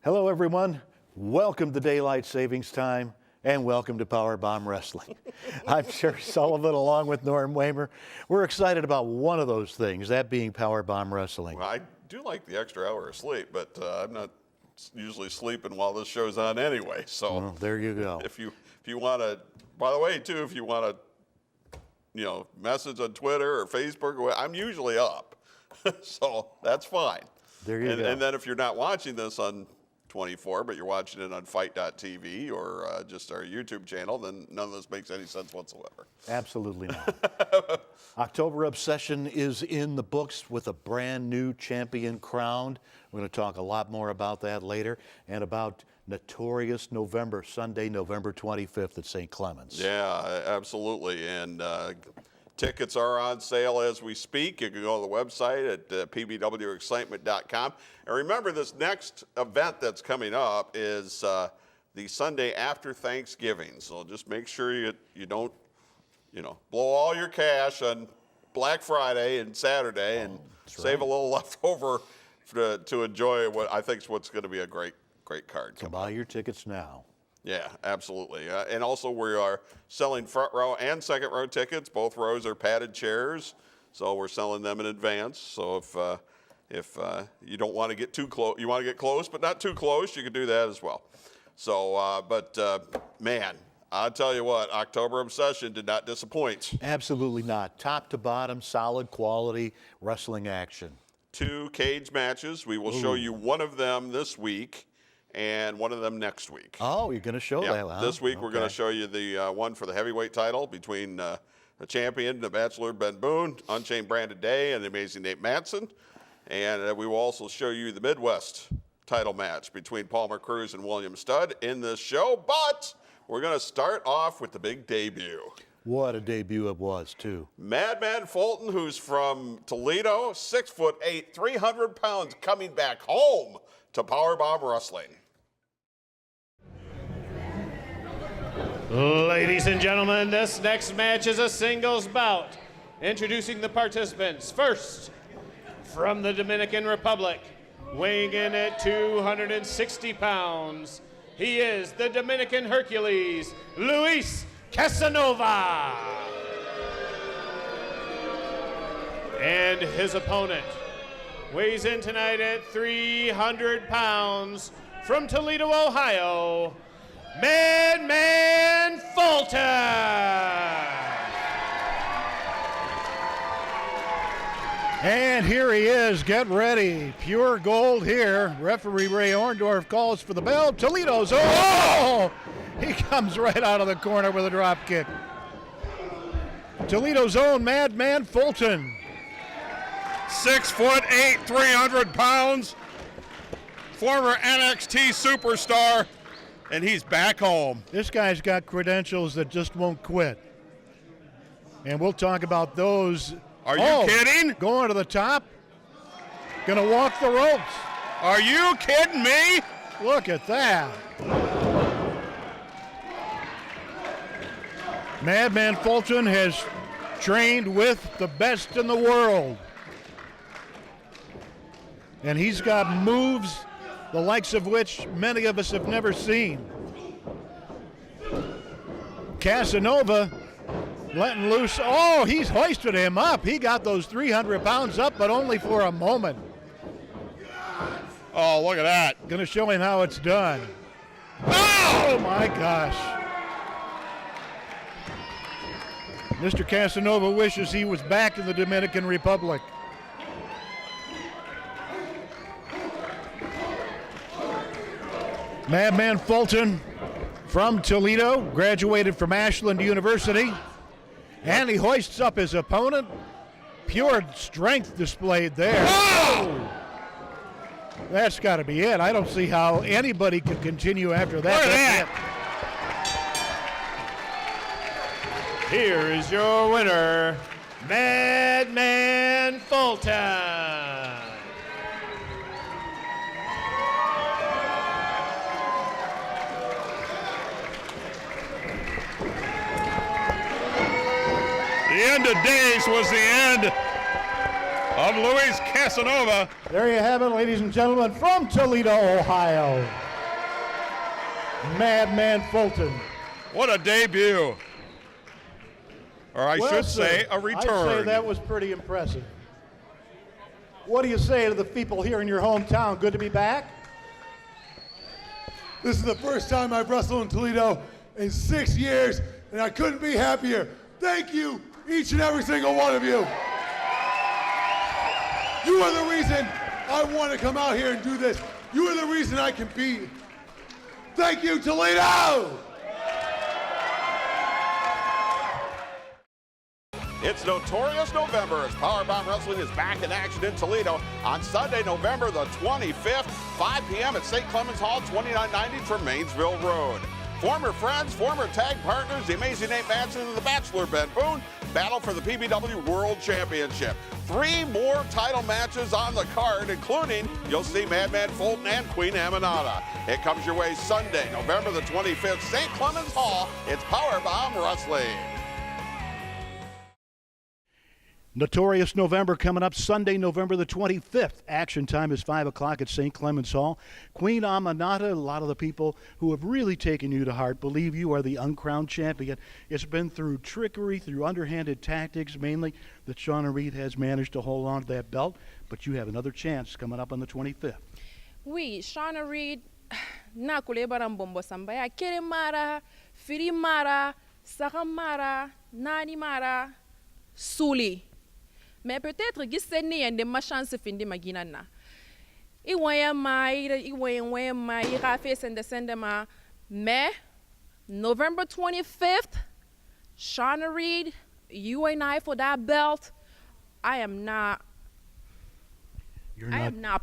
Hello, everyone. Welcome to Daylight Savings Time, and welcome to PowerBomb Wrestling. I'm Sherry Sullivan, along with Norm Wamer. We're excited about one of those things, that being PowerBomb Wrestling. Well, I do like the extra hour of sleep, but I'm not usually sleeping while this show's on anyway. So Well, there you go. if you want to, by the way, too, if you want to, message on Twitter or Facebook, I'm usually up, so that's fine. There you go. And then if you're not watching this on 24, but you're watching it on Fight.tv or just our YouTube channel, then none of this makes any sense whatsoever. Absolutely not. October Obsession is in the books with a brand new champion crowned. We're going to talk a lot more about that later, and about Notorious November, Sunday, November 25th at St. Clement's. Yeah, absolutely. And tickets are on sale as we speak. You can go to the website at pbwexcitement.com. And remember, this next event that's coming up is the Sunday after Thanksgiving. So just make sure you don't, blow all your cash on Black Friday and Saturday, and save a little leftover to enjoy what I think is what's going to be a great card. So buy your tickets now. Yeah, absolutely. And also we are selling front row and second row tickets. Both rows are padded chairs, so we're selling them in advance. So if you don't want to get too close, you want to get close but not too close, you can do that as well. So, man, I'll tell you what, October Obsession did not disappoint. Absolutely not. Top to bottom, solid quality wrestling action. 2 cage matches. We will show you one of them this week and one of them next week. Oh, you're going to show that, huh? This week we're going to show you the one for the heavyweight title between the champion, the Bachelor Ben Boone, Unchained Brandon Day, and the Amazing Nate Matson. And we will also show you the Midwest title match between Palmer Cruz and William Studd in this show. But we're going to start off with the big debut. What a debut it was, too. Madman Fulton, who's from Toledo, 6'8", 300 pounds, coming back home to PowerBomb Wrestling. Ladies and gentlemen, this next match is a singles bout. Introducing the participants. First, from the Dominican Republic, weighing in at 260 pounds, he is the Dominican Hercules, Luis Casanova. And his opponent weighs in tonight at 300 pounds, from Toledo, Ohio, Madman Fulton. And here he is. Get ready. Pure gold here. Referee Ray Orndorff calls for the bell. Toledo's. Oh! He comes right out of the corner with a drop kick. Toledo's own Madman Fulton. 6'8", 300 pounds. Former NXT superstar. And he's back home. This guy's got credentials that just won't quit. And we'll talk about those. Are you kidding? Going to the top. Gonna walk the ropes. Are you kidding me? Look at that. Madman Fulton has trained with the best in the world. And he's got moves the likes of which many of us have never seen. Casanova letting loose. Oh, he's hoisted him up. He got those 300 pounds up, but only for a moment. Oh, look at that. Gonna show him how it's done. Oh my gosh. Mr. Casanova wishes he was back in the Dominican Republic. Madman Fulton from Toledo, graduated from Ashland University, and he hoists up his opponent. Pure strength displayed there. Oh! That's got to be it. I don't see how anybody could continue after that. Look at that. Here is your winner, Madman Fulton. The end of days was the end of Luis Casanova. There you have it, ladies and gentlemen, from Toledo, Ohio, Madman Fulton. What a debut. Or I Well, should sir, say a return. I'd say that was pretty impressive. What do you say to the people here in your hometown? Good to be back? This is the first time I've wrestled in Toledo in 6 years, and I couldn't be happier. Thank you, each and every single one of you. You are the reason I want to come out here and do this. You are the reason I compete. Thank you, Toledo! It's Notorious November as PowerBomb Wrestling is back in action in Toledo on Sunday, November the 25th, 5 p.m. at St. Clement's Hall, 2990 Tremainsville Road. Former friends, former tag partners, the Amazing Nate Manson and the Bachelor Ben Boone battle for the PBW World Championship. 3 more title matches on the card, including you'll see Madman Fulton and Queen Aminata. It comes your way Sunday, November the 25th, St. Clement's Hall. It's PowerBomb Wrestling. Notorious November coming up Sunday, November the 25th. Action time is 5 o'clock at St. Clement's Hall. Queen Aminata, a lot of the people who have really taken you to heart believe you are the uncrowned champion. It's been through trickery, through underhanded tactics, mainly, that Shauna Reed has managed to hold on to that belt. But you have another chance coming up on the 25th. Oui, Shauna Reed, na kulebaran bombo sambaya, kere mara, firi mara, saka mara, nani mara, suli. Mais peut-être giseni ende ma chance findi magina na. Iwaya ma, iwaya ma, irafe sende ma. Mais November 25th, Shauna Reed, you and I for that belt. I am not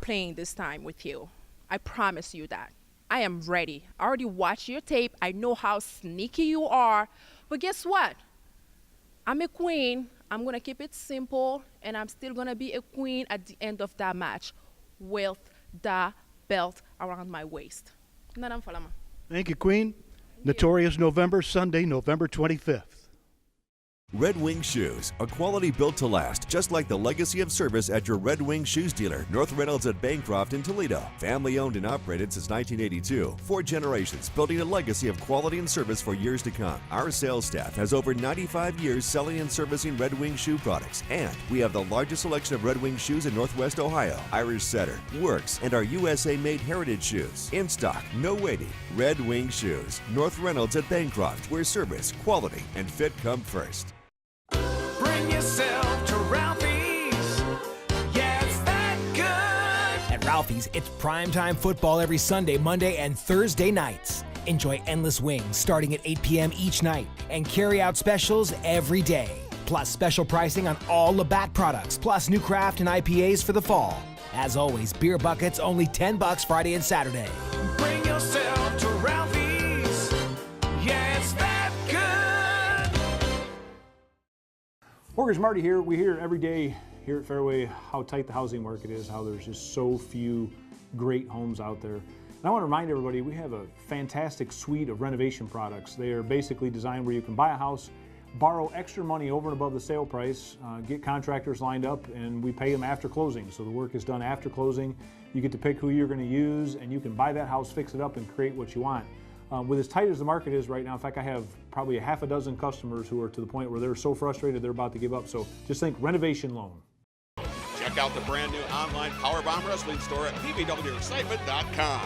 playing this time with you. I promise you that. I am ready. I already watched your tape. I know how sneaky you are. But guess what? I'm a queen. I'm going to keep it simple, and I'm still going to be a queen at the end of that match with the belt around my waist. Thank you, Queen. Notorious November, Sunday, November 25th. Red Wing Shoes, a quality built to last, just like the legacy of service at your Red Wing Shoes dealer, North Reynolds at Bancroft in Toledo. Family owned and operated since 1982. 4 generations, building a legacy of quality and service for years to come. Our sales staff has over 95 years selling and servicing Red Wing shoe products, and we have the largest selection of Red Wing shoes in Northwest Ohio. Irish Setter, Works, and our USA-made heritage shoes. In stock, no waiting. Red Wing Shoes, North Reynolds at Bancroft, where service, quality, and fit come first. Bring yourself to Ralphie's. Yeah, it's that good. At Ralphie's, it's primetime football every Sunday, Monday, and Thursday nights. Enjoy endless wings starting at 8 p.m. each night and carry-out specials every day. Plus special pricing on all Labatt products, plus new craft and IPAs for the fall. As always, beer buckets only $10 Friday and Saturday. Bring yourself to Ralphie's. Yeah, it's that good. Mortgage Marty here. We hear every day here at Fairway how tight the housing market is, how there's just so few great homes out there. And I want to remind everybody we have a fantastic suite of renovation products. They are basically designed where you can buy a house, borrow extra money over and above the sale price, get contractors lined up, and we pay them after closing. So the work is done after closing. You get to pick who you're going to use, and you can buy that house, fix it up, and create what you want. With as tight as the market is right now, in fact, I have probably a half a dozen customers who are to the point where they're so frustrated they're about to give up. So just think renovation loan. Check out the brand new online PowerBomb Wrestling store at pbwexcitement.com.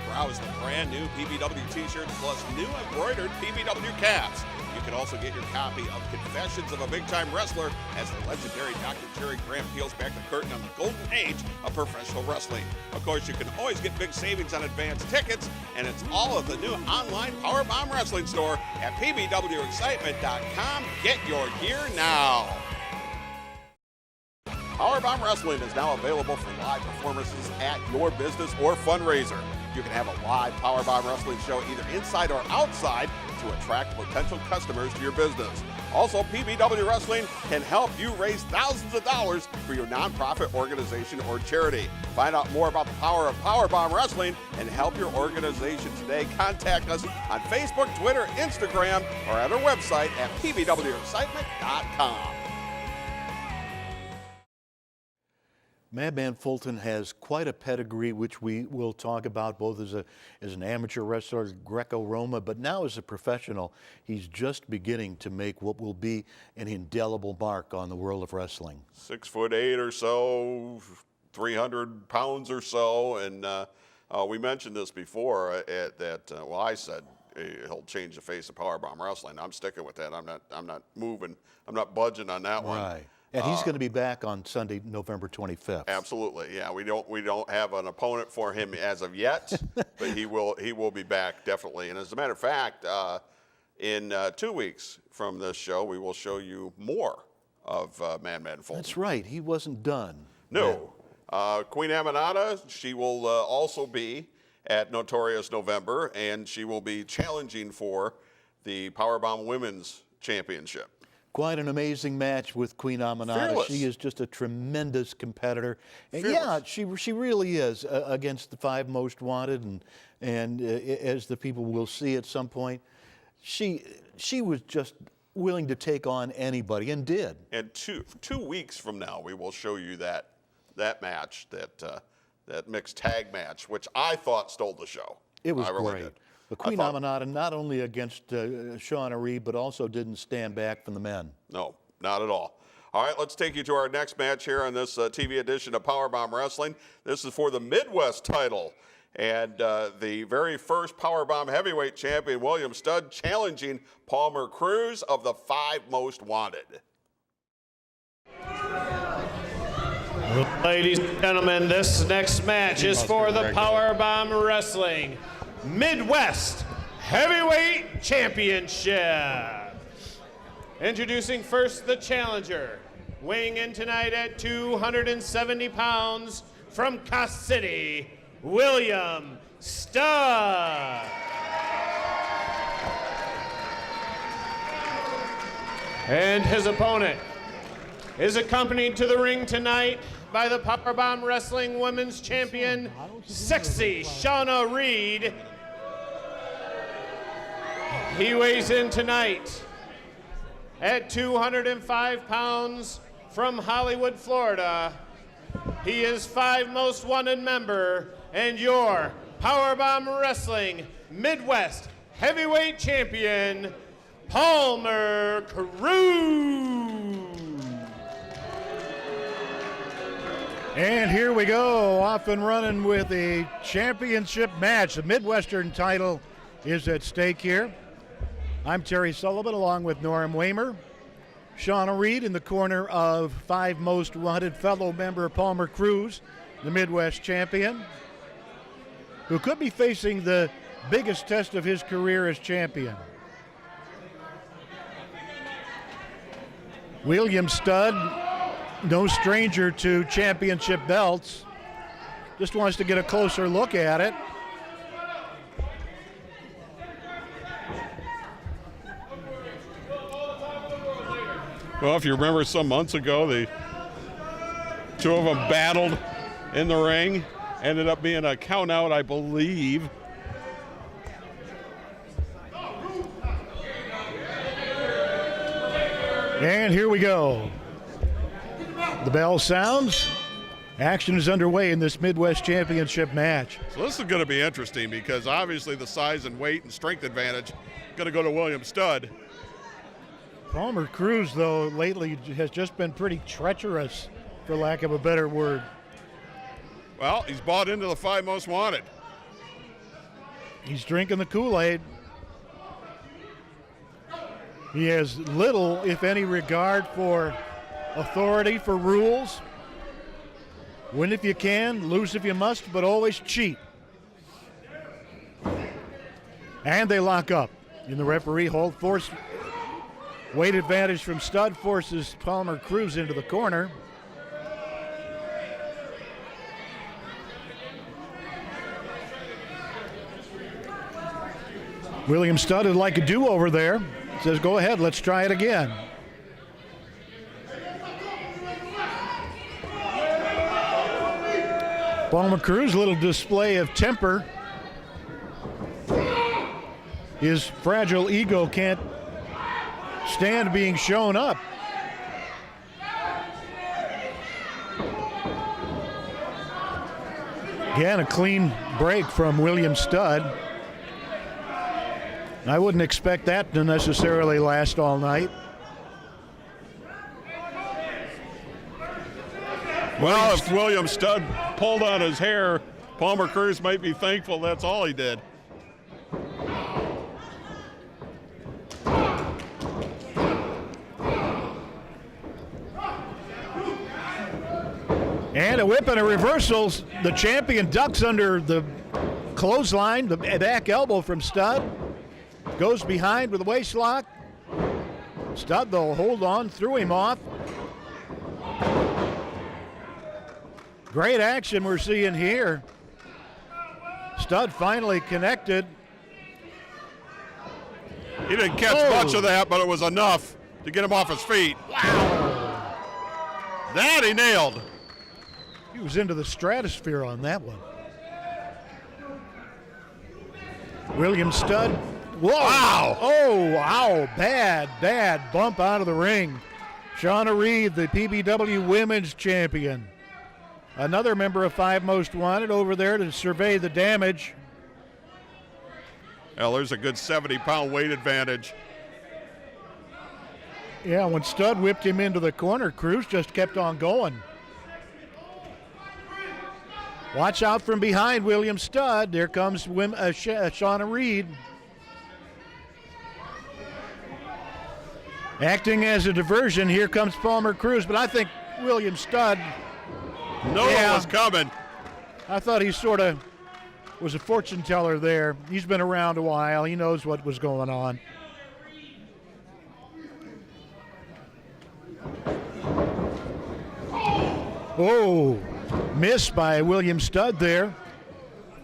Browse the brand new PBW t-shirts plus new embroidered PBW caps. You can also get your copy of Confessions of a Big-Time Wrestler as the legendary Dr. Jerry Graham peels back the curtain on the golden age of professional wrestling. Of course, you can always get big savings on advance tickets, and it's all of the new online PowerBomb Wrestling store at pbwexcitement.com. Get your gear now. PowerBomb Wrestling is now available for live performances at your business or fundraiser. You can have a live PowerBomb Wrestling show either inside or outside to attract potential customers to your business. Also, PBW Wrestling can help you raise thousands of dollars for your nonprofit organization or charity. Find out more about the power of PowerBomb Wrestling and help your organization today. Contact us on Facebook, Twitter, Instagram, or at our website at pbwexcitement.com. Madman Fulton has quite a pedigree, which we will talk about both as an amateur wrestler, Greco-Roma, but now as a professional, he's just beginning to make what will be an indelible mark on the world of wrestling. 6'8" or so, 300 pounds or so, and we mentioned this before I said he'll change the face of PowerBomb Wrestling. I'm sticking with that. I'm not moving. I'm not budging on that one. Right. And he's going to be back on Sunday, November 25th. Absolutely, yeah. We don't have an opponent for him as of yet, but he will be back definitely. And as a matter of fact, in 2 weeks from this show, we will show you more of Madman Fulton. That's right. He wasn't done. No. Queen Aminata, she will also be at Notorious November, and she will be challenging for the PowerBomb Women's Championship. Quite an amazing match with Queen Aminata. Fearless. She is just a tremendous competitor. And Fearless. yeah, she really is against the 5 most wanted, and as the people will see at some point, she was just willing to take on anybody, and did. And two weeks from now, we will show you that match, that mixed tag match, which I thought stole the show. It was I really great. did. But Queen Aminata not only against Shauna Reed, but also didn't stand back from the men. No, not at all. All right, let's take you to our next match here on this TV edition of PowerBomb Wrestling. This is for the Midwest title. And the very first PowerBomb heavyweight champion, William Studd, challenging Palmer Cruz of the 5 Most Wanted. Ladies and gentlemen, this next match is for the PowerBomb Wrestling Midwest Heavyweight Championship. Introducing first the challenger, weighing in tonight at 270 pounds from Cass City, William Studd. And his opponent is accompanied to the ring tonight by the PowerBomb Wrestling Women's Champion, Sexy Shauna Reed. He weighs in tonight at 205 pounds from Hollywood, Florida. He is 5 Most Wanted member and your PowerBomb Wrestling Midwest Heavyweight Champion, Palmer Cruz. And here we go, off and running with a championship match. The Midwestern title is at stake here. I'm Terry Sullivan along with Norm Wamer. Shauna Reed in the corner of 5 Most Wanted fellow member Palmer Cruz, the Midwest champion, who could be facing the biggest test of his career as champion. William Studd, no stranger to championship belts, just wants to get a closer look at it. Well, if you remember some months ago, the 2 of them battled in the ring. Ended up being a count out, I believe. And here we go. The bell sounds. Action is underway in this Midwest Championship match. So this is going to be interesting because obviously the size and weight and strength advantage going to go to William Studd. Palmer Cruz, though, lately has just been pretty treacherous, for lack of a better word. Well, he's bought into the 5 Most Wanted. He's drinking the Kool-Aid. He has little, if any, regard for authority, for rules. Win if you can, lose if you must, but always cheat. And they lock up in the referee hold. Force weight advantage from Studd forces Palmer Cruz into the corner. William Studd would like a do-over there. Says, go ahead, let's try it again. Palmer Cruz, a little display of temper. His fragile ego can't stand being shown up. Again, a clean break from William Studd. I wouldn't expect that to necessarily last all night. Well, if William Studd pulled on his hair, Palmer Cruz might be thankful that's all he did. And a whip and a reversal. The champion ducks under the clothesline, the back elbow from Studd. Goes behind with a waist lock. Studd, though, hold on, threw him off. Great action we're seeing here. Studd finally connected. He didn't catch much of that, but it was enough to get him off his feet. Wow! That he nailed. He was into the stratosphere on that one. William Studd. Whoa! Wow! Oh, wow. Bad bump out of the ring. Shauna Reed, the PBW Women's Champion. Another member of Five Most Wanted over there to survey the damage. Well, there's a good 70-pound weight advantage. Yeah, when Studd whipped him into the corner, Cruz just kept on going. Watch out from behind William Studd. There comes Shauna Reed. Acting as a diversion, here comes Palmer Cruz, but I think William Studd It was coming. I thought he sort of was a fortune teller there. He's been around a while. He knows what was going on. Oh, missed by William Studd there.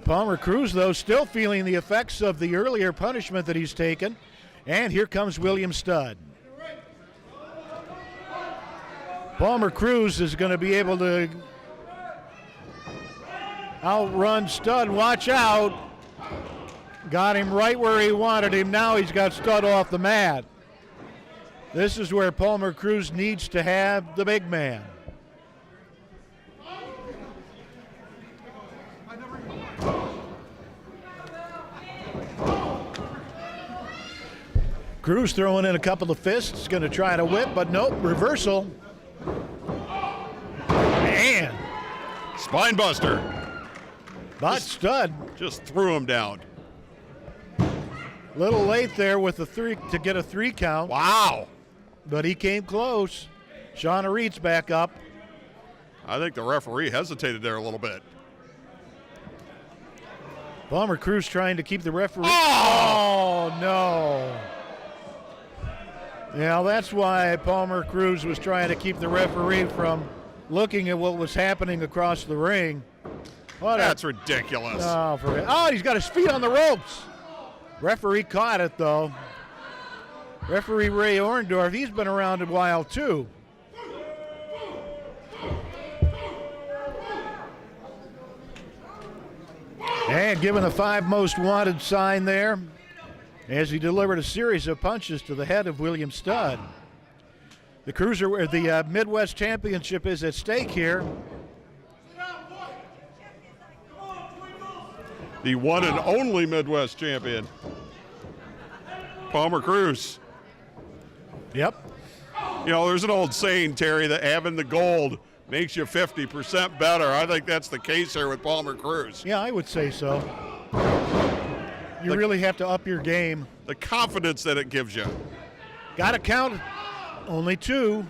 Palmer Cruz, though, still feeling the effects of the earlier punishment that he's taken. And here comes William Studd. Palmer Cruz is going to be able to outrun Studd. Watch out. Got him right where he wanted him. Now he's got Studd off the mat. This is where Palmer Cruz needs to have the big man. Cruz throwing in a couple of fists, going to try to whip, but nope, reversal. Man. Spine buster. But Studd just threw him down. Little late there with the three to get a 3 count. Wow. But he came close. Shauna Reed's back up. I think the referee hesitated there a little bit. Palmer Cruz trying to keep the referee. Oh, no. Yeah, that's why Palmer Cruz was trying to keep the referee from looking at what was happening across the ring. That's ridiculous. Oh, he's got his feet on the ropes. Referee caught it, though. Referee Ray Orndorff, he's been around a while, too. And given the 5 Most Wanted sign there as he delivered a series of punches to the head of William Studd. The Midwest Championship is at stake here. The one and only Midwest champion, Palmer Cruz. Yep. You know, there's an old saying, Terry, that having the gold makes you 50% better. I think that's the case here with Palmer Cruz. Yeah, I would say so. You really have to up your game. The confidence that it gives you. Got to count. Only 2.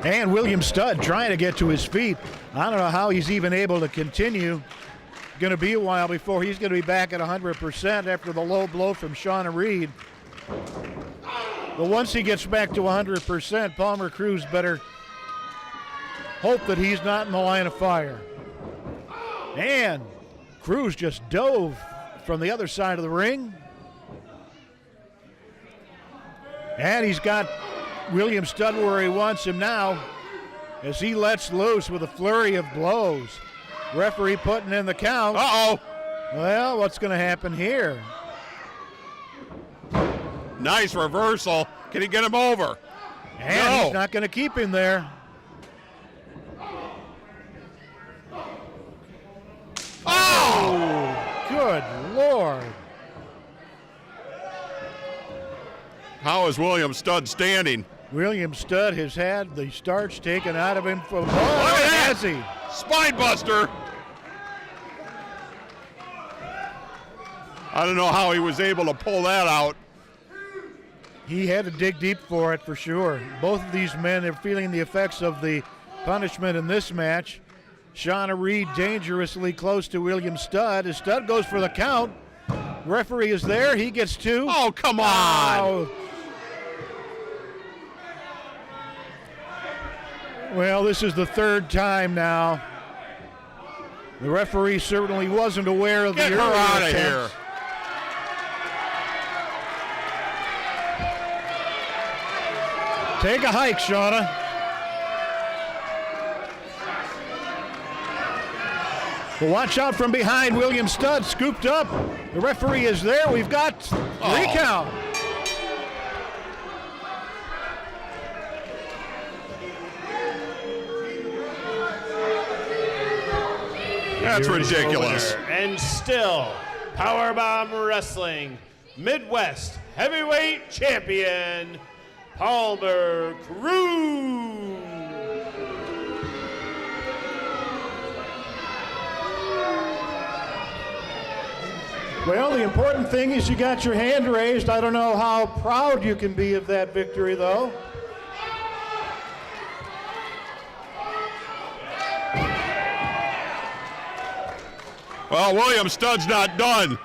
And William Studd trying to get to his feet. I don't know how he's even able to continue. Going to be a while before he's going to be back at 100% after the low blow from Shauna Reed. But once he gets back to 100%, Palmer Cruz better hope that he's not in the line of fire. And Cruz just dove from the other side of the ring. And he's got William Studd where he wants him now as he lets loose with a flurry of blows. Referee putting in the count. Uh-oh. Well, what's going to happen here? Nice reversal. Can he get him over? And he's not going to keep him there. Oh, good Lord. How is William Studd standing? William Studd has had the starch taken out of him for Look at that! has he? Spine buster. I don't know how he was able to pull that out. He had to dig deep for it, for sure. Both of these men are feeling the effects of the punishment in this match. Shauna Reed dangerously close to William Studd. As Studd goes for the count, referee is there. He gets two. Oh, come on. Oh. Well, this is the third time now. The referee certainly wasn't aware of Get the her earlier out of attempts. here. Take a hike, Shauna. But watch out from behind. William Studd scooped up. The referee is there. We've got three count. That's ridiculous. And still, PowerBomb Wrestling Midwest Heavyweight Champion, Palmer Cruz. Well, the important thing is you got your hand raised. I don't know how proud you can be of that victory, though. Well, William Studd's not done.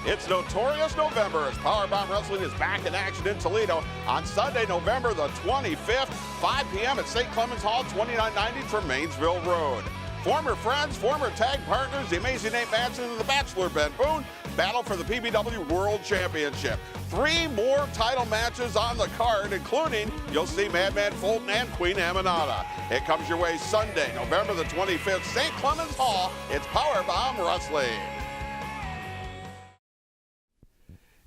It's Notorious November as PowerBomb Wrestling is back in action in Toledo on Sunday, November the 25th, 5 p.m. at St. Clement's Hall, 2990 Tremainsville Road. Former friends, former tag partners, the Amazing Nate Manson and the Bachelor Ben Boone battle for the PBW World Championship. 3 more title matches on the card, including you'll see Madman, Fulton, and Queen Aminata. It comes your way Sunday, November the 25th, St. Clement's Hall. It's PowerBomb Wrestling.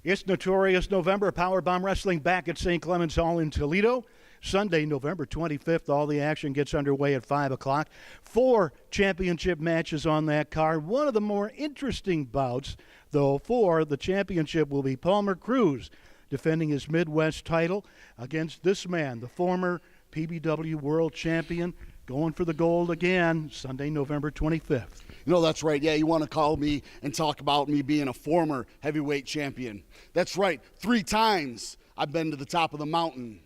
It's Notorious November. PowerBomb Wrestling back at St. Clement's Hall in Toledo. Sunday, November 25th, all the action gets underway at 5 o'clock. 4 championship matches on that card. One of the more interesting bouts, though, for the championship will be Palmer Cruz defending his Midwest title against this man, the former PBW World Champion, going for the gold again, Sunday, November 25th. You know, that's right. Yeah, you want to call me and talk about me being a former heavyweight champion. That's right. 3 times I've been to the top of the mountain.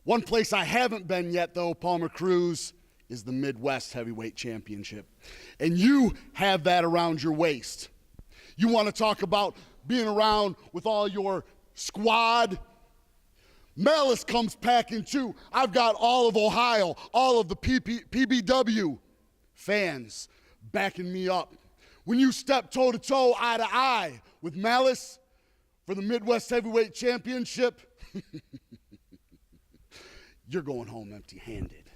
One place I haven't been yet, though, Palmer Cruz, is the Midwest Heavyweight Championship. And you have that around your waist. You want to talk about being around with all your squad? Malice comes packing too. I've got all of Ohio, all of the PBW fans backing me up. When you step toe-to-toe, eye-to-eye with Malice for the Midwest Heavyweight Championship, you're going home empty-handed.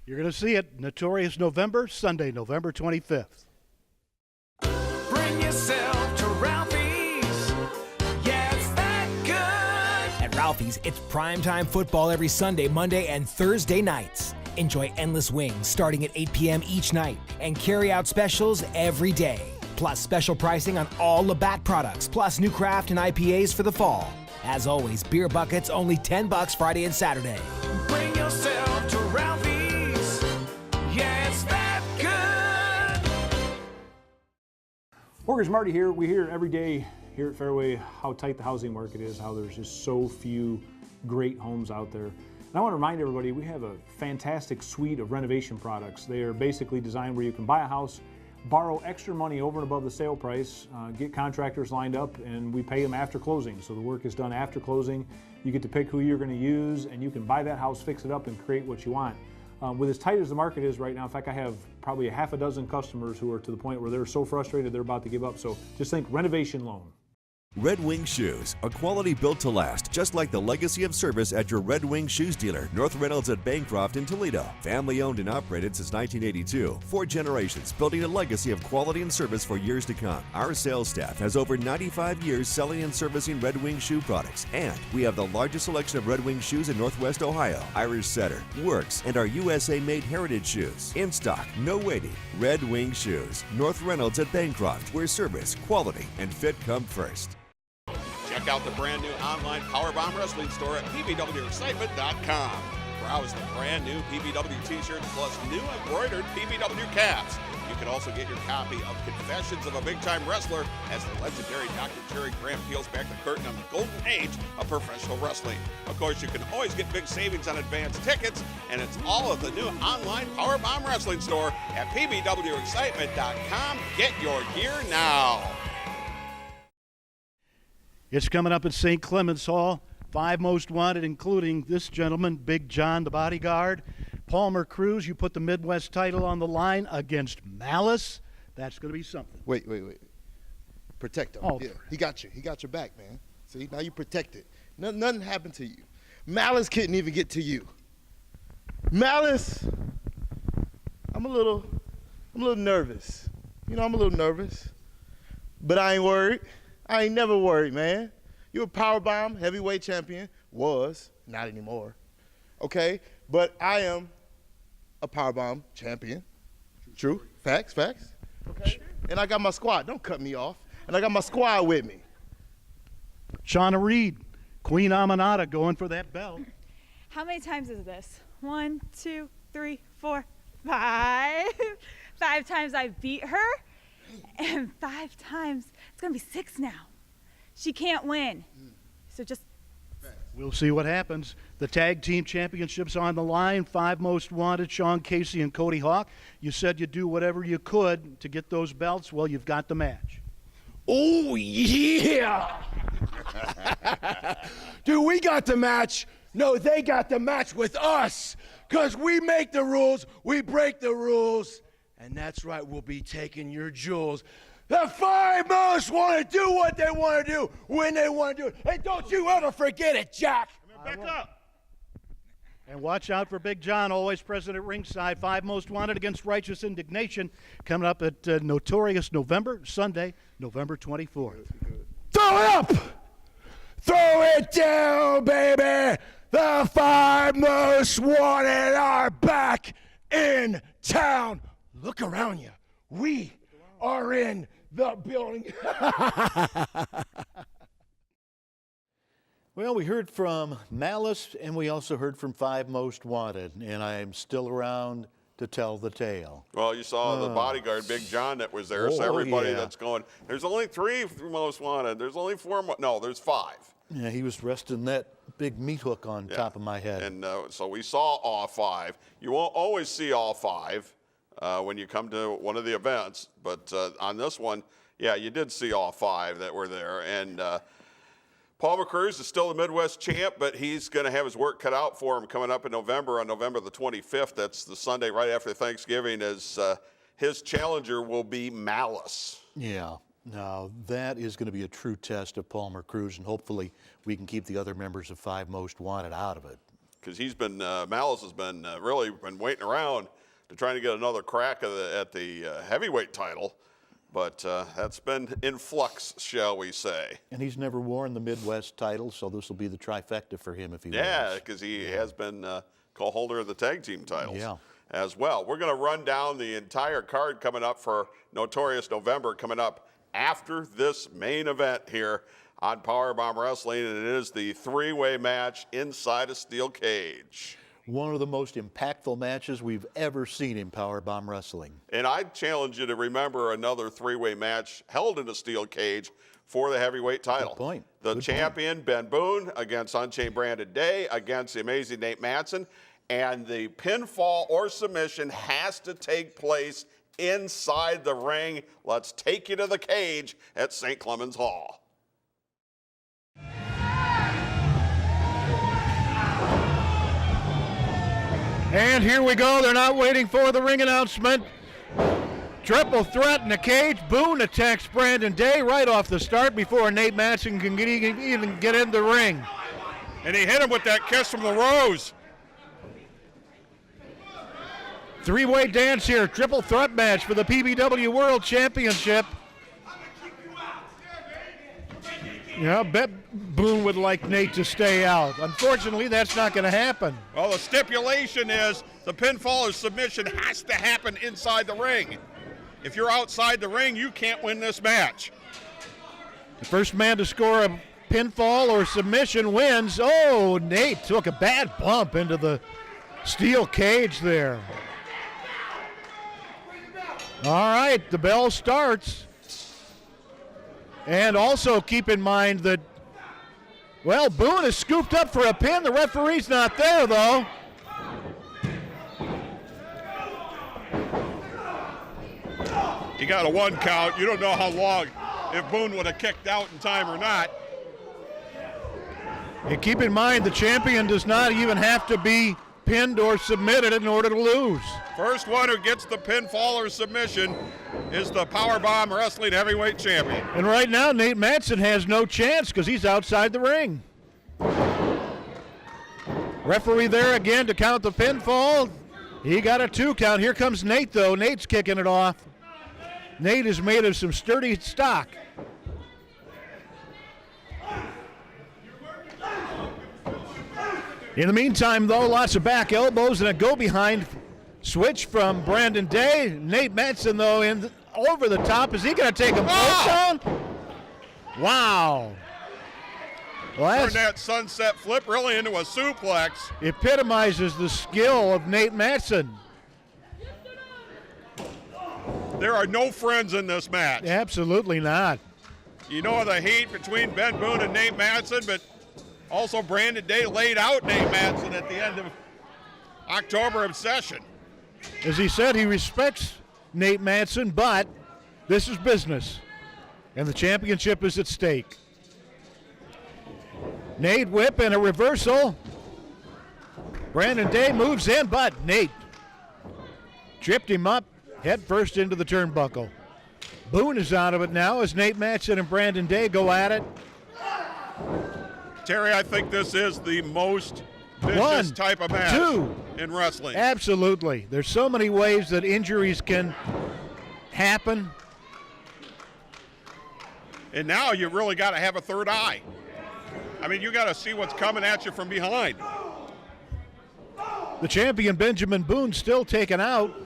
You're going to see it, Notorious November, Sunday, November 25th. Bring yourself to Ralphie's. Yeah, it's that good. At Ralphie's, it's primetime football every Sunday, Monday, and Thursday nights. Enjoy endless wings starting at 8 p.m. each night and carry-out specials every day. Plus special pricing on all Labatt products, plus new craft and IPAs for the fall. As always, beer buckets only $10 Friday and Saturday. Bring yourself to Ralphie's. Yeah, it's that good. Mortgage Marty here. We hear every day here at Fairway how tight the housing market is, how there's just so few great homes out there. And I want to remind everybody, we have a fantastic suite of renovation products. They are basically designed where you can buy a house, borrow extra money over and above the sale price, get contractors lined up, and we pay them after closing. So the work is done after closing. You get to pick who you're going to use, and you can buy that house, fix it up, and create what you want. With as tight as the market is right now, in fact, I have probably a half a dozen customers who are to the point where they're so frustrated they're about to give up. So just think renovation loan. Red Wing Shoes, a quality built to last, just like the legacy of service at your Red Wing Shoes dealer, North Reynolds at Bancroft in Toledo. Family owned and operated since 1982. 4 generations building a legacy of quality and service for years to come. Our sales staff has over 95 years selling and servicing Red Wing shoe products, and we have the largest selection of Red Wing shoes in Northwest Ohio. Irish Setter, Works, and our USA-made heritage shoes. In stock, no waiting. Red Wing Shoes, North Reynolds at Bancroft, where service, quality, and fit come first. Check out the brand new online PowerBomb Wrestling store at pbwexcitement.com. Browse the brand new PBW t-shirts plus new embroidered PBW caps. You can also get your copy of Confessions of a Big-Time Wrestler as the legendary Dr. Jerry Graham peels back the curtain on the golden age of professional wrestling. Of course, you can always get big savings on advance tickets, and it's all at the new online PowerBomb Wrestling store at pbwexcitement.com. Get your gear now. It's coming up at St. Clement's Hall. 5 most wanted, including this gentleman, Big John, the bodyguard. Palmer Cruz, you put the Midwest title on the line against Malice. That's going to be something. Wait. Protect him. Oh. Yeah, he got you. He got your back, man. See, now you protected. Nothing happened to you. Malice couldn't even get to you. Malice, I'm a little nervous. I'm a little nervous. But I ain't worried. I ain't never worried, man. You're a PowerBomb heavyweight champion. Was, not anymore. Okay? But I am a PowerBomb champion. True. Facts. Okay? And I got my squad. Don't cut me off. And I got my squad with me. Shauna Reed, Queen Amanada going for that belt. How many times is this? 1, 2, 3, 4, 5. 5 times I beat her, and 5 times, it's gonna be 6 now. She can't win. So just. We'll see what happens. The tag team championships on the line. 5 most wanted, Sean Casey and Cody Hawk. You said you'd do whatever you could to get those belts. Well, you've got the match. Oh, yeah. Dude, we got the match. No, they got the match with us. Because we make the rules, we break the rules. And that's right, we'll be taking your jewels. The 5 most want to do what they want to do when they want to do it. And don't you ever forget it, Jack. Back up. And watch out for Big John, always present at ringside. 5 most wanted against Righteous Indignation coming up at Notorious Sunday, November 24th. Throw it up! Throw it down, baby! The 5 most wanted are back in town. Look around you. We are in the building. Well, we heard from Malice, and we also heard from 5 most wanted, and I'm still around to tell the tale. Well, you saw the bodyguard, Big John, that was there. So everybody that's going, there's only 3 most wanted. There's only 4 more. No, there's 5. Yeah, he was resting that big meat hook on top of my head. And so we saw all 5. You won't always see all 5 when you come to one of the events. But on this one, yeah, you did see all 5 that were there. And Palmer Cruz is still the Midwest champ, but he's going to have his work cut out for him coming up in November, on November the 25th. That's the Sunday right after Thanksgiving, as his challenger will be Malice. Yeah. Now, that is going to be a true test of Palmer Cruz, and hopefully we can keep the other members of 5 most wanted out of it. Because he's been, Malice has been really been waiting around to try to get another crack at the heavyweight title. But that's been in flux, shall we say. And he's never worn the Midwest title, so this will be the trifecta for him if he wins. Yeah, because he has been co-holder of the tag team titles as well. We're going to run down the entire card coming up for Notorious November, coming up after this main event here on PowerBomb Wrestling, and it is the 3-way match inside a steel cage. One of the most impactful matches we've ever seen in PowerBomb Wrestling. And I challenge you to remember another 3-way match held in a steel cage for the heavyweight title. Good point. The champion, Ben Boone, against Unchained Brandon Day, against the amazing Nate Matson. And the pinfall or submission has to take place inside the ring. Let's take you to the cage at St. Clement's Hall. And here we go. They're not waiting for the ring announcement. Triple threat in the cage. Boone attacks Brandon Day right off the start before Nate Matson can even get in the ring. And he hit him with that kiss from the rose. Three-way dance here. Triple threat match for the PBW World Championship. Yeah, I bet Boone would like Nate to stay out. Unfortunately, that's not going to happen. Well, the stipulation is the pinfall or submission has to happen inside the ring. If you're outside the ring, you can't win this match. The first man to score a pinfall or submission wins. Oh, Nate took a bad bump into the steel cage there. All right, the bell starts. And also keep in mind that, well, Boone is scooped up for a pin. The referee's not there, though. You got a 1 count. You don't know how long, if Boone would have kicked out in time or not. And keep in mind, the champion does not even have to be pinned or submitted in order to lose. First one who gets the pinfall or submission is the PowerBomb Wrestling Heavyweight Champion. And right now, Nate Matson has no chance because he's outside the ring. Referee there again to count the pinfall. He got a 2 count. Here comes Nate, though. Nate's kicking it off. Nate is made of some sturdy stock. In the meantime, though, lots of back elbows and a go-behind switch from Brandon Day. Nate Matson, though, over the top. Is he going to take him both down? Wow. Well, Turn that sunset flip really into a suplex. Epitomizes the skill of Nate Matson. There are no friends in this match. Absolutely not. You know the heat between Ben Boone and Nate Matson, but also Brandon Day laid out Nate Matson at the end of October Obsession. As he said, he respects Nate Matson, but this is business, and the championship is at stake. Nate whip and a reversal. Brandon Day moves in, but Nate tripped him up head first into the turnbuckle. Boone is out of it now as Nate Matson and Brandon Day go at it. Terry, I think this is the most vicious type of match in wrestling. Absolutely. There's so many ways that injuries can happen. And now you really got to have a third eye. I mean, you got to see what's coming at you from behind. The champion Benjamin Boone still taken out.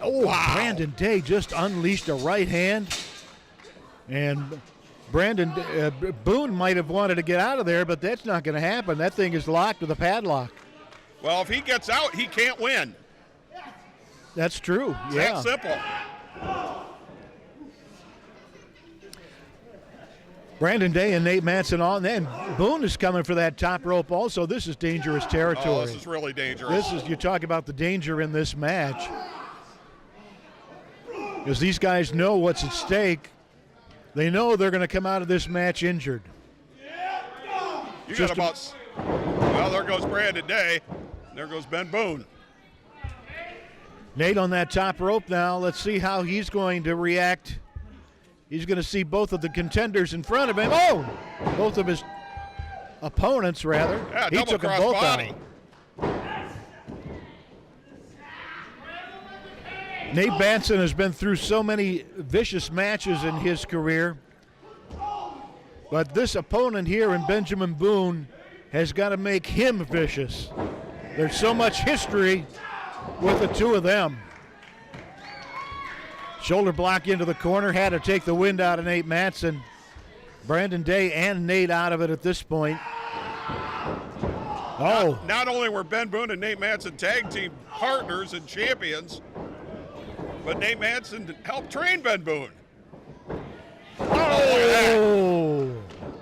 Oh, wow. Brandon Day just unleashed a right hand. And Boone might have wanted to get out of there, but that's not going to happen. That thing is locked with a padlock. Well, if he gets out, he can't win. That's true, yeah. That simple. Brandon Day and Nate Matson on. Then Boone is coming for that top rope also. This is dangerous territory. Oh, this is really dangerous. You talk about the danger in this match. Because these guys know what's at stake. They know they're going to come out of this match injured. You got about, well, there goes Brandon Day. There goes Ben Boone. Nate on that top rope now. Let's see how he's going to react. He's going to see both of the contenders in front of him. Oh! Both of his opponents, rather. Yeah, he took them both body. out. Nate Matson has been through so many vicious matches in his career. But this opponent here in Benjamin Boone has got to make him vicious. There's so much history with the two of them. Shoulder block into the corner, had to take the wind out of Nate Matson. Brandon Day and Nate out of it at this point. Oh. Not only were Ben Boone and Nate Matson tag team partners and champions, but Nate Matson helped train Ben Boone. Oh,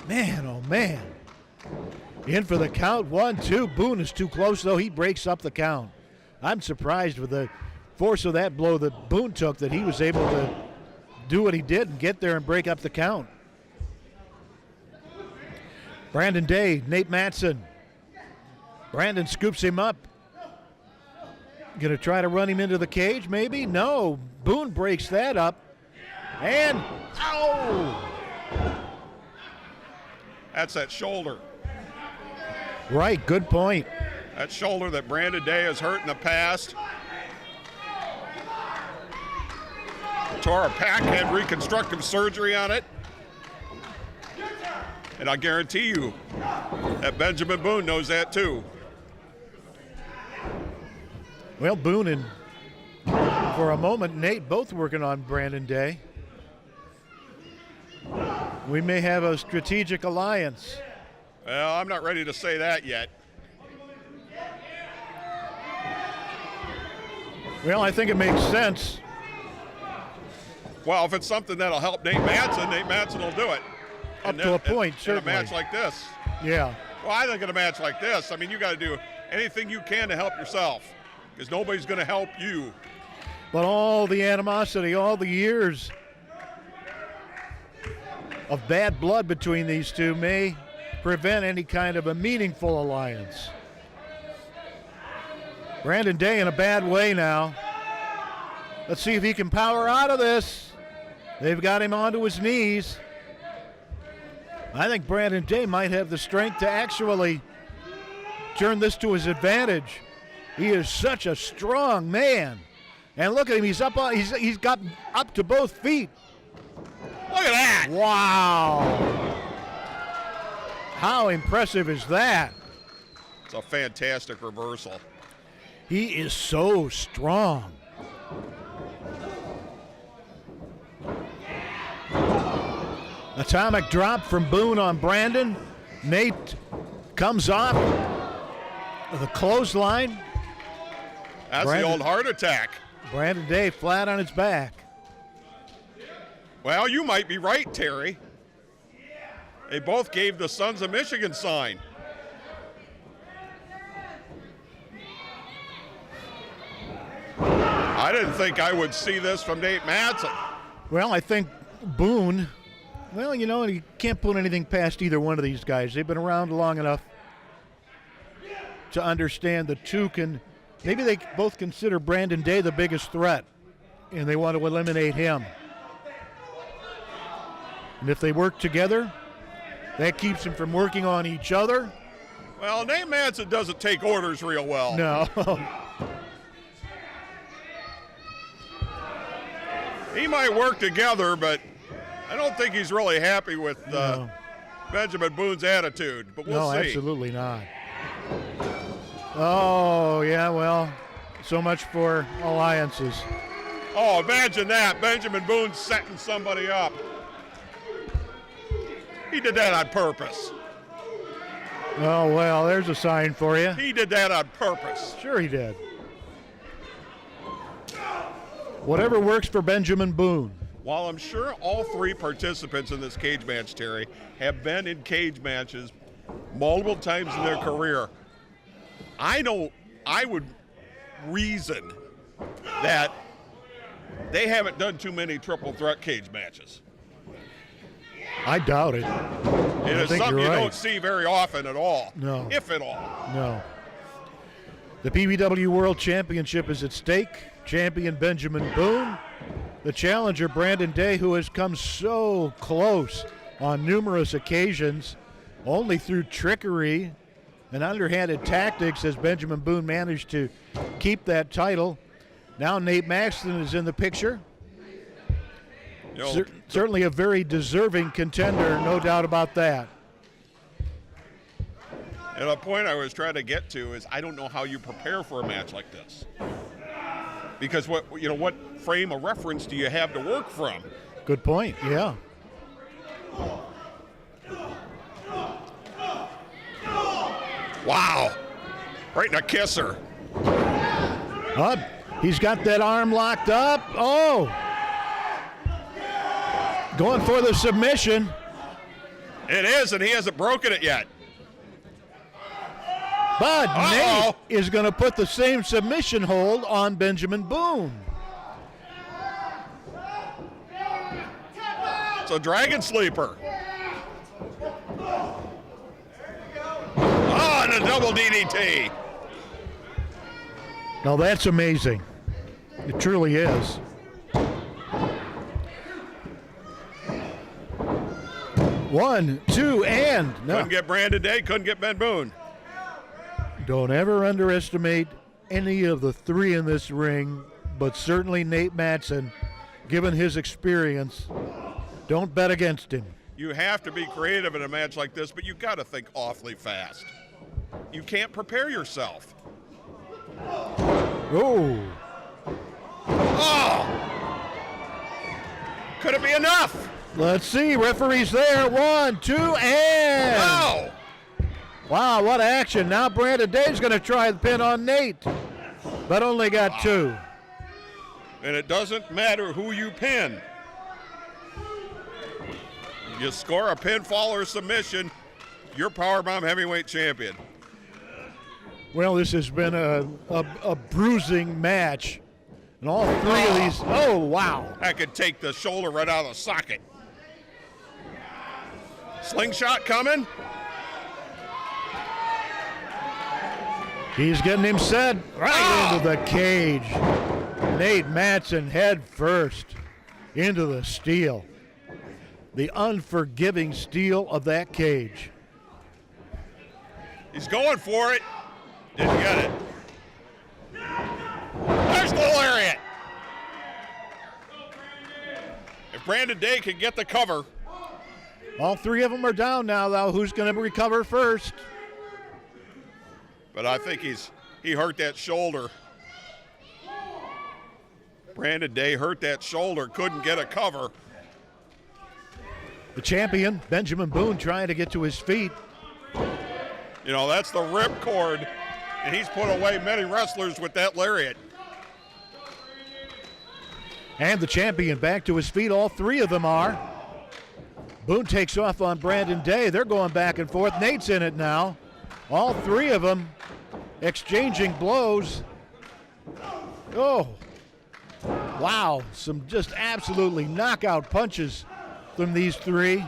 man, oh, man. In for the count, 1, 2. Boone is too close, though. He breaks up the count. I'm surprised with the force of that blow that Boone took that he was able to do what he did and get there and break up the count. Brandon Day, Nate Matson. Brandon scoops him up. Going to try to run him into the cage, maybe? No. Boone breaks that up. And, ow! That's that shoulder. Right, good point. That shoulder that Brandon Day has hurt in the past. Tore a pack, had reconstructive surgery on it. And I guarantee you that Benjamin Boone knows that too. Well, Boone and, for a moment, Nate both working on Brandon Day. We may have a strategic alliance. Well, I'm not ready to say that yet. Well, I think it makes sense. Well, if it's something that'll help Nate Matson will do it. Up to a point, certainly. In a match like this. Yeah. Well, I think in a match like this, I mean, you got to do anything you can to help yourself because nobody's going to help you. But all the animosity, all the years of bad blood between these two may prevent any kind of a meaningful alliance. Brandon Day in a bad way now. Let's see if he can power out of this. They've got him onto his knees. I think Brandon Day might have the strength to actually turn this to his advantage. He is such a strong man. And look at him, he's got up to both feet. Look at that. Wow. How impressive is that? It's a fantastic reversal. He is so strong. Atomic drop from Boone on Brandon. Nate comes off the clothesline. That's the old heart attack. Brandon Day flat on his back. Well, you might be right, Terry. They both gave the Sons of Michigan sign. I didn't think I would see this from Nate Matson. Well, I think Boone, well, you know, you can't put anything past either one of these guys. They've been around long enough to understand the two can, maybe they both consider Brandon Day the biggest threat, and they want to eliminate him. And if they work together, that keeps them from working on each other. Well, Nate Matson doesn't take orders real well. No. He might work together, but I don't think he's really happy with Benjamin Boone's attitude. But we'll see. No, absolutely not. Oh, yeah, well, so much for alliances. Oh, imagine that. Benjamin Boone setting somebody up. He did that on purpose. Oh, well, there's a sign for you. He did that on purpose. Sure he did. Whatever works for Benjamin Boone. While I'm sure all three participants in this cage match, Terry, have been in cage matches multiple times in their career, I would reason that they haven't done too many triple threat cage matches. I doubt it. It is something you don't see very often at all. No. If at all. No. The PBW World Championship is at stake. Champion Benjamin Boone. The challenger Brandon Day, who has come so close on numerous occasions, only through trickery and underhanded tactics has Benjamin Boone managed to keep that title. Now Nate Maxton is in the picture. Certainly a very deserving contender, no doubt about that. And a point I was trying to get to is I don't know how you prepare for a match like this. Because what frame of reference do you have to work from? Good point, yeah. Wow. Right in a kisser. He's got that arm locked up. Oh. Going for the submission. It is, and he hasn't broken it yet. But Nate is going to put the same submission hold on Benjamin Boone. It's a dragon sleeper. Oh, and a double DDT. Now that's amazing. It truly is. One, two, and no. Couldn't get Brandon Day, couldn't get Ben Boone. Don't ever underestimate any of the three in this ring, but certainly Nate Matson, given his experience. Don't bet against him. You have to be creative in a match like this, but you got to think awfully fast. You can't prepare yourself. Oh. Oh! Could it be enough? Let's see. Referee's there. 1, 2, and. Oh! Wow, what action. Now Brandon Day's going to try the pin on Nate, but only got 2. And it doesn't matter who you pin. You score a pinfall or submission, you're PowerBomb Heavyweight Champion. Well, this has been a bruising match. And all three of these, oh, wow. That could take the shoulder right out of the socket. Slingshot coming. He's getting him set right into the cage. Nate Matson head first into the steel. The unforgiving steel of that cage. He's going for it. Didn't get it. There's the lariat. If Brandon Day can get the cover. All three of them are down now, though. Who's going to recover first? But I think he hurt that shoulder. Brandon Day hurt that shoulder, couldn't get a cover. The champion, Benjamin Boone, trying to get to his feet. You know, that's the ripcord, and he's put away many wrestlers with that lariat. And the champion back to his feet. All three of them are. Boone takes off on Brandon Day. They're going back and forth. Nate's in it now. All three of them exchanging blows. Oh, wow. Some just absolutely knockout punches from these three.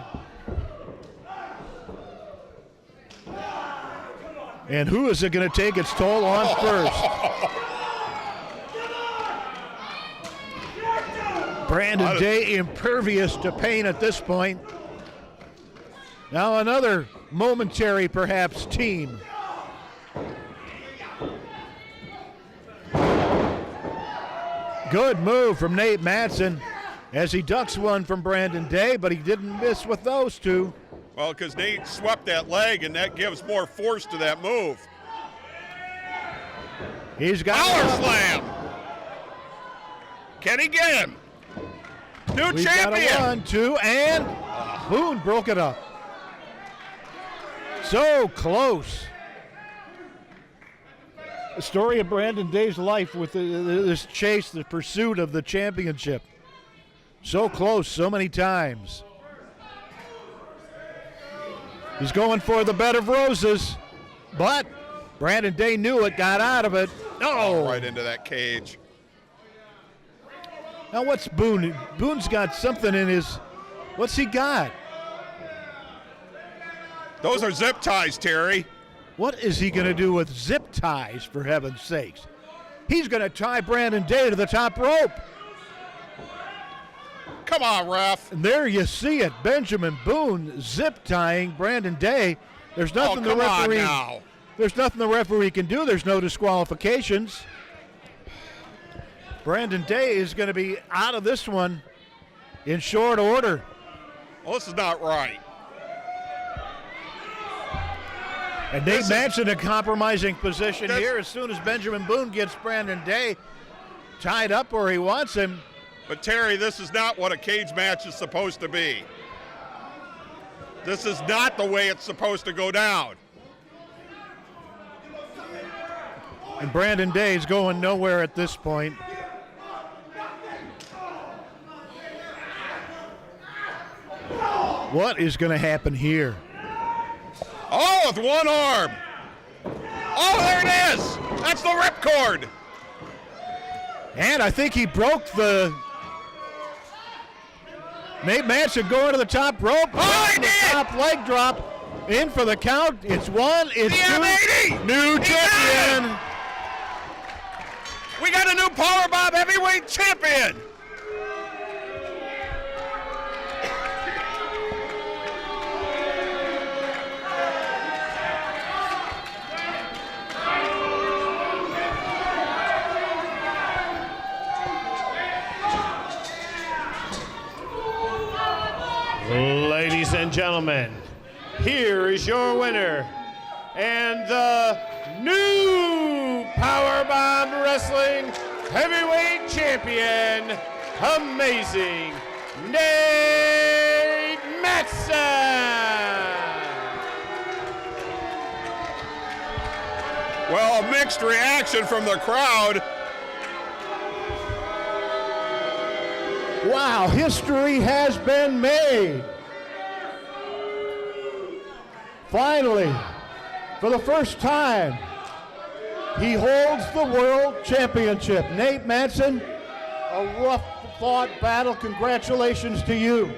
And who is it going to take its toll on first? Brandon Day impervious to pain at this point. Now another momentary, perhaps, team. Good move from Nate Matson as he ducks one from Brandon Day, but he didn't miss with those two. Well, because Nate swept that leg, and that gives more force to that move. He's got power slam. Can he get him? New We've champion. Got a 1, 2, and Boone broke it up. So close. The story of Brandon Day's life with this chase, the pursuit of the championship. So close, so many times. He's going for the bed of roses, but Brandon Day knew it, got out of it. Oh! Right into that cage. Now what's Boone? Boone's got something in his, what's he got? Those are zip ties, Terry. What is he going to do with zip ties, for heaven's sakes? He's going to tie Brandon Day to the top rope. Come on, ref. And there you see it. Benjamin Boone zip tying Brandon Day. There's nothing the referee. There's nothing the referee can do. There's no disqualifications. Brandon Day is going to be out of this one in short order. Well, this is not right. And Nate Matson in a compromising position here as soon as Benjamin Boone gets Brandon Day tied up where he wants him. But Terry, this is not what a cage match is supposed to be. This is not the way it's supposed to go down. And Brandon Day's going nowhere at this point. What is going to happen here? Oh, with one arm. Oh, there it is. That's the ripcord. And I think he broke the... Nate Matson going to the top rope. Oh, he did! Top leg drop. In for the count. It's 1, it's 2. M80. New champion. We got a new PowerBomb Heavyweight Champion. Ladies and gentlemen, here is your winner and the new PowerBomb Wrestling Heavyweight Champion, Amazing Nate Matson. Well, a mixed reaction from the crowd. Wow, history has been made. Finally, for the first time, he holds the World Championship. Nate Matson, a rough fought battle. Congratulations to you.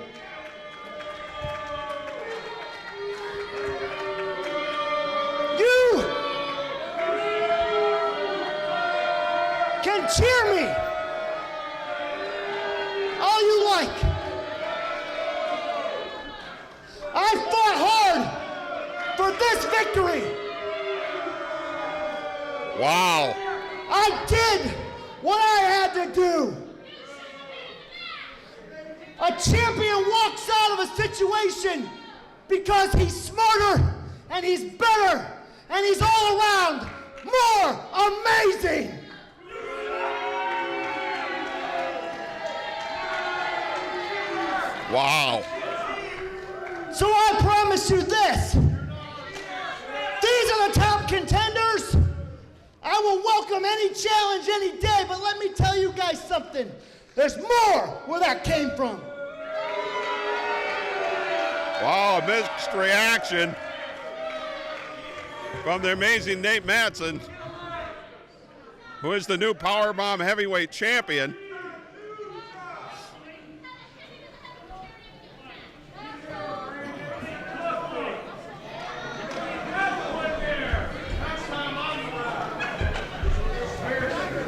You can cheer me all you like. I fought hard for this victory. Wow. I did what I had to do. A champion walks out of a situation because he's smarter and he's better and he's all around more amazing. Wow. So I promise you this. These are the top contenders. I will welcome any challenge any day, but let me tell you guys something. There's more where that came from. Wow, a mixed reaction from the amazing Nate Matson, who is the new PowerBomb Heavyweight Champion.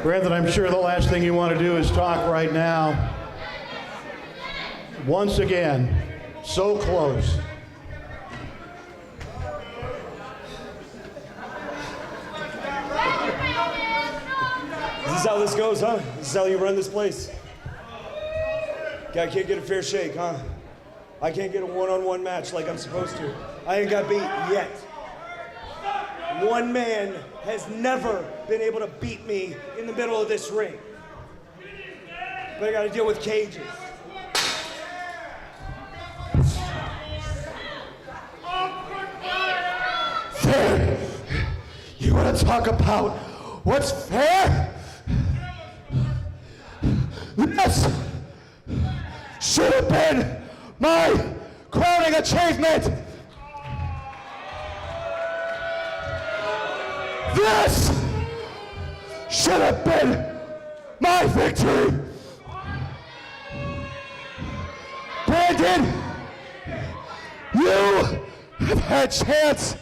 Brandon, I'm sure the last thing you want to do is talk right now. Once again, so close. This is how this goes, huh? This is how you run this place. Guy can't get a fair shake, huh? I can't get a one-on-one match like I'm supposed to. I ain't got beat yet. One man has never been able to beat me in the middle of this ring. But I gotta deal with cages. Fair. You want to talk about what's fair? This should have been my crowning achievement. This should have been my victory. Brandon, you have had chance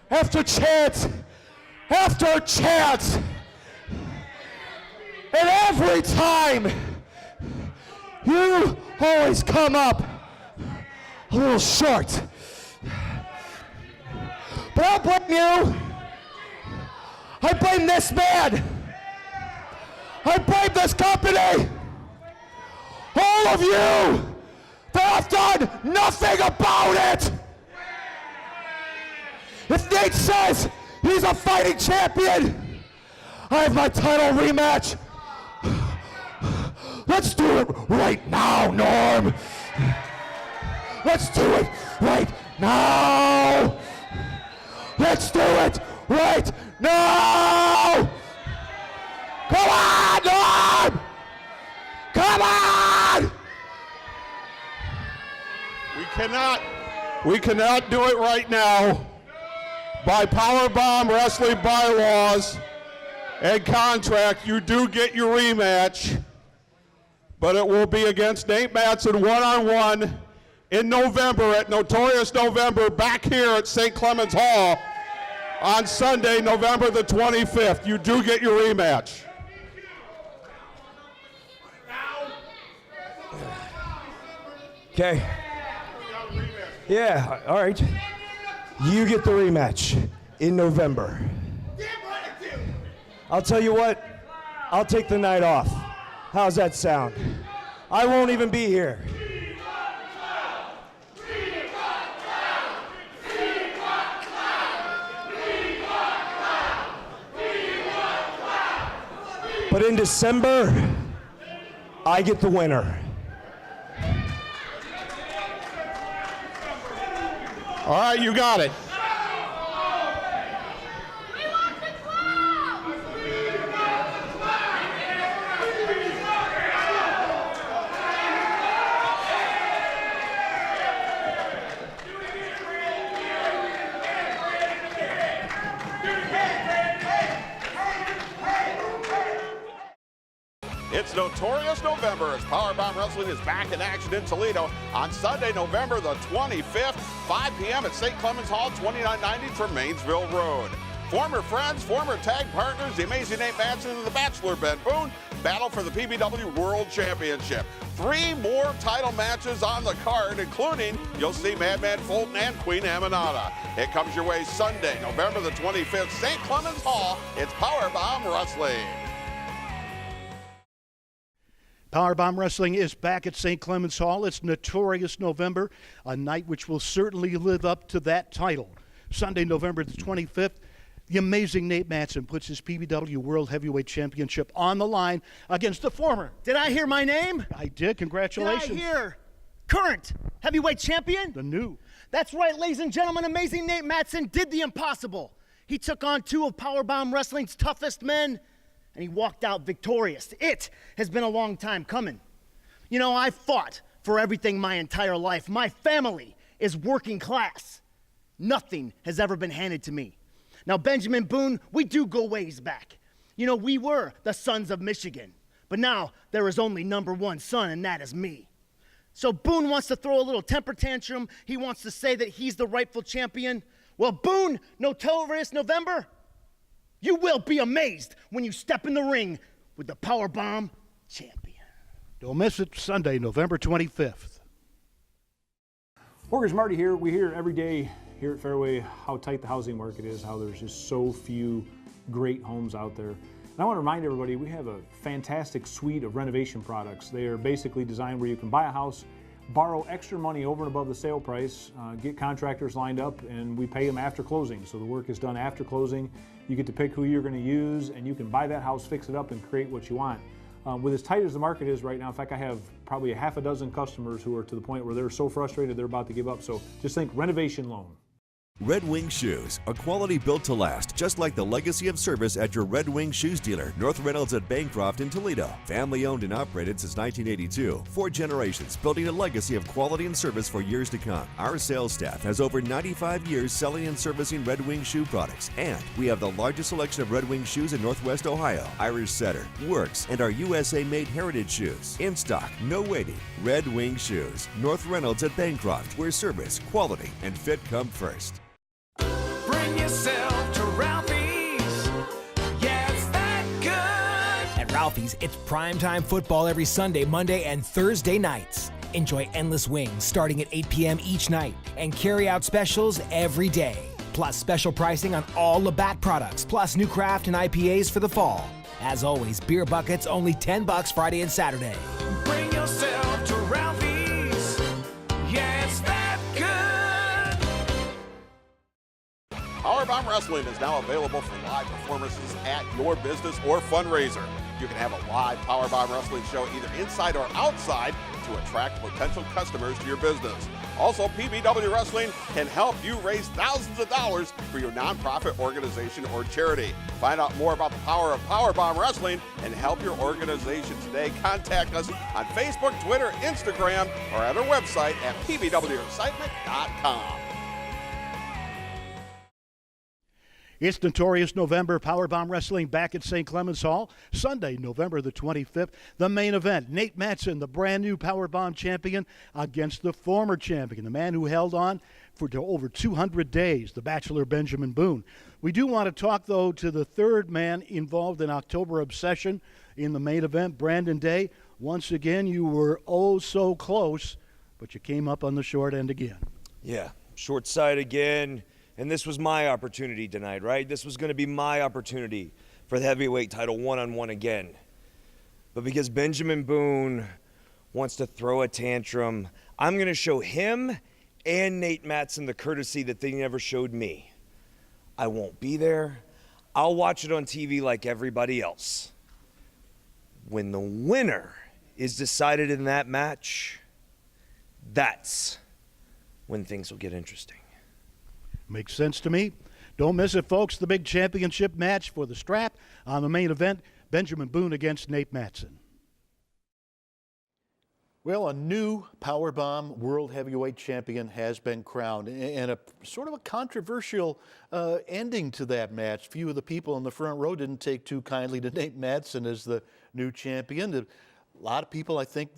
after chance after chance. And every time, you always come up a little short. But I don't blame you. I blame this man. I blame this company. All of you that have done nothing about it. If Nate says he's a fighting champion, I have my title rematch. Let's do it right now, Norm. Let's do it right now. Let's do it right now. Come on, Norm. Come on. We cannot do it right now. By PowerBomb Wrestling bylaws and contract, you do get your rematch, but it will be against Nate Matson one-on-one in November at Notorious November back here at St. Clement's Hall on Sunday, November the 25th. You do get your rematch. Okay. Yeah, all right. You get the rematch in November. I'll tell you what, I'll take the night off. How's that sound? I won't even be here. But in December, I get the winner. All right, you got it. It's Notorious November as PowerBomb Wrestling is back in action in Toledo on Sunday, November the 25th, 5 p.m. at St. Clement's Hall, 2990 Tremainsville Road. Former friends, former tag partners, the amazing Nate Madsen and the Bachelor Ben Boone battle for the PBW World Championship. 3 more title matches on the card, including you'll see Madman, Fulton, and Queen Aminata. It comes your way Sunday, November the 25th, St. Clement's Hall. It's PowerBomb Wrestling. PowerBomb Wrestling is back at St. Clement's Hall. It's Notorious November, a night which will certainly live up to that title. Sunday, November the 25th, the amazing Nate Madsen puts his PBW World Heavyweight Championship on the line against the former. Did I hear my name? I did. Congratulations. Did I hear current heavyweight champion? The new. That's right, ladies and gentlemen. Amazing Nate Madsen did the impossible. He took on 2 of PowerBomb Wrestling's toughest men, and he walked out victorious. It has been a long time coming. You know, I fought for everything my entire life. My family is working class. Nothing has ever been handed to me. Now, Benjamin Boone, we do go ways back. You know, we were the Sons of Michigan, but now there is only number one son, and that is me. So Boone wants to throw a little temper tantrum. He wants to say that he's the rightful champion. Well, Boone, Notorious November, you will be amazed when you step in the ring with the PowerBomb champion. Don't miss it, Sunday, November 25th. Mortgage Marty here. We hear every day here at Fairway how tight the housing market is, how there's just so few great homes out there. And I want to remind everybody, we have a fantastic suite of renovation products. They are basically designed where you can buy a house, borrow extra money over and above the sale price, get contractors lined up, and we pay them after closing. So the work is done after closing. You get to pick who you're going to use, and you can buy that house, fix it up, and create what you want. With as tight as the market is right now, in fact, I have probably a half a dozen customers who are to the point where they're so frustrated they're about to give up. So just think renovation loan. Red Wing Shoes, a quality built to last, just like the legacy of service at your Red Wing Shoes dealer, North Reynolds at Bancroft in Toledo. Family owned and operated since 1982. 4 generations, building a legacy of quality and service for years to come. Our sales staff has over 95 years selling and servicing Red Wing shoe products, and we have the largest selection of Red Wing shoes in Northwest Ohio. Irish Setter, Works, and our USA-made heritage shoes. In stock, no waiting. Red Wing Shoes, North Reynolds at Bancroft, where service, quality, and fit come first. Bring yourself to Ralphie's. Yeah, it's that good. At Ralphie's, it's primetime football every Sunday, Monday, and Thursday nights. Enjoy endless wings starting at 8 p.m. each night and carry-out specials every day. Plus special pricing on all Labatt products, plus new craft and IPAs for the fall. As always, beer buckets only $10 Friday and Saturday. Bring yourself to Ralphie's. Yeah, it's that good. PowerBomb Wrestling is now available for live performances at your business or fundraiser. You can have a live PowerBomb Wrestling show either inside or outside to attract potential customers to your business. Also, PBW Wrestling can help you raise thousands of dollars for your nonprofit organization or charity. Find out more about the power of PowerBomb Wrestling and help your organization today. Contact us on Facebook, Twitter, Instagram, or at our website at pbwexcitement.com. It's Notorious November, PowerBomb Wrestling back at St. Clement's Hall. Sunday, November the 25th, the main event. Nate Madsen, the brand new PowerBomb champion, against the former champion, the man who held on for over 200 days, the Bachelor Benjamin Boone. We do want to talk, though, to the third man involved in October Obsession in the main event, Brandon Day. Once again, you were oh so close but you came up on the short end again. Yeah, short side again. And this was my opportunity tonight, right? This was going to be my opportunity for the heavyweight title one-on-one again. But because Benjamin Boone wants to throw a tantrum, I'm going to show him and Nate Matson the courtesy that they never showed me. I won't be there. I'll watch it on TV like everybody else. When the winner is decided in that match, that's when things will get interesting. Makes sense to me. Don't miss it, folks. The big championship match for the strap on the main event, Benjamin Boone against Nate Matson. Well, a new PowerBomb World Heavyweight Champion has been crowned, and a sort of a controversial ending to that match. Few of the people in the front row didn't take too kindly to Nate Matson as the new champion. A lot of people, I think,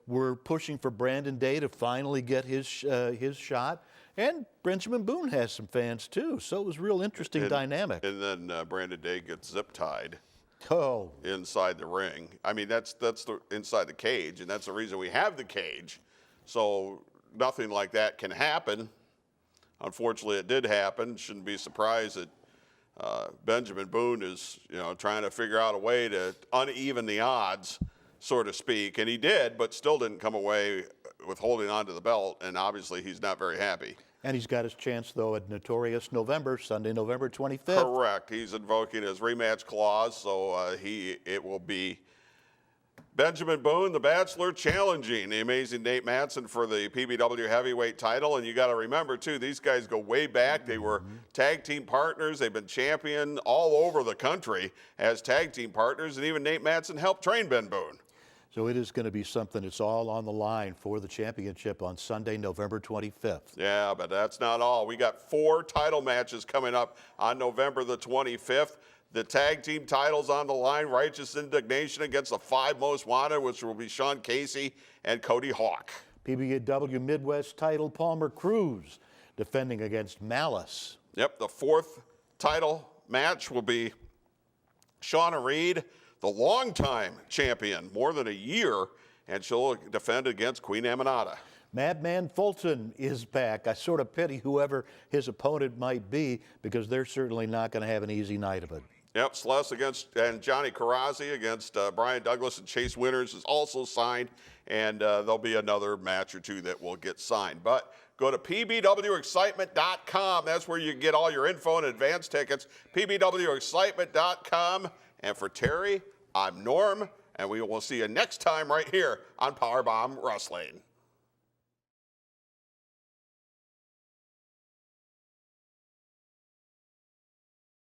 were pushing for Brandon Day to finally get his shot. And Benjamin Boone has some fans, too. So it was a real interesting dynamic. And then Brandon Day gets zip-tied. Oh. Inside the ring. I mean, that's the inside the cage, and that's the reason we have the cage. So nothing like that can happen. Unfortunately, it did happen. Shouldn't be surprised that Benjamin Boone is, trying to figure out a way to uneven the odds, so to speak. And he did, but still didn't come away with holding on to the belt, and obviously he's not very happy. And he's got his chance, though, at Notorious November, Sunday, November 25th. Correct. He's invoking his rematch clause, so it will be Benjamin Boone, the Bachelor, challenging the amazing Nate Matson for the PBW heavyweight title. And you got to remember, too, these guys go way back. They were tag team partners. They've been champion all over the country as tag team partners, and even Nate Matson helped train Ben Boone. So it is going to be something that's all on the line for the championship on Sunday, November 25th. Yeah, but that's not all. We got 4 title matches coming up on November the 25th. The tag team titles on the line, Righteous Indignation against the 5 Most Wanted, which will be Sean Casey and Cody Hawk. PBW Midwest title, Palmer Cruz defending against Malice. Yep, the 4th title match will be Shauna Reed, the longtime champion, more than a year, and she'll defend against Queen Aminata. Madman Fulton is back. I sort of pity whoever his opponent might be because they're certainly not going to have an easy night of it. Yep, Celeste and Johnny Carrazzi against Brian Douglas and Chase Winters is also signed, and there'll be another match or 2 that will get signed. But go to pbwexcitement.com. That's where you can get all your info and advance tickets, pbwexcitement.com. And for Terry, I'm Norm, and we will see you next time right here on PowerBomb Wrestling.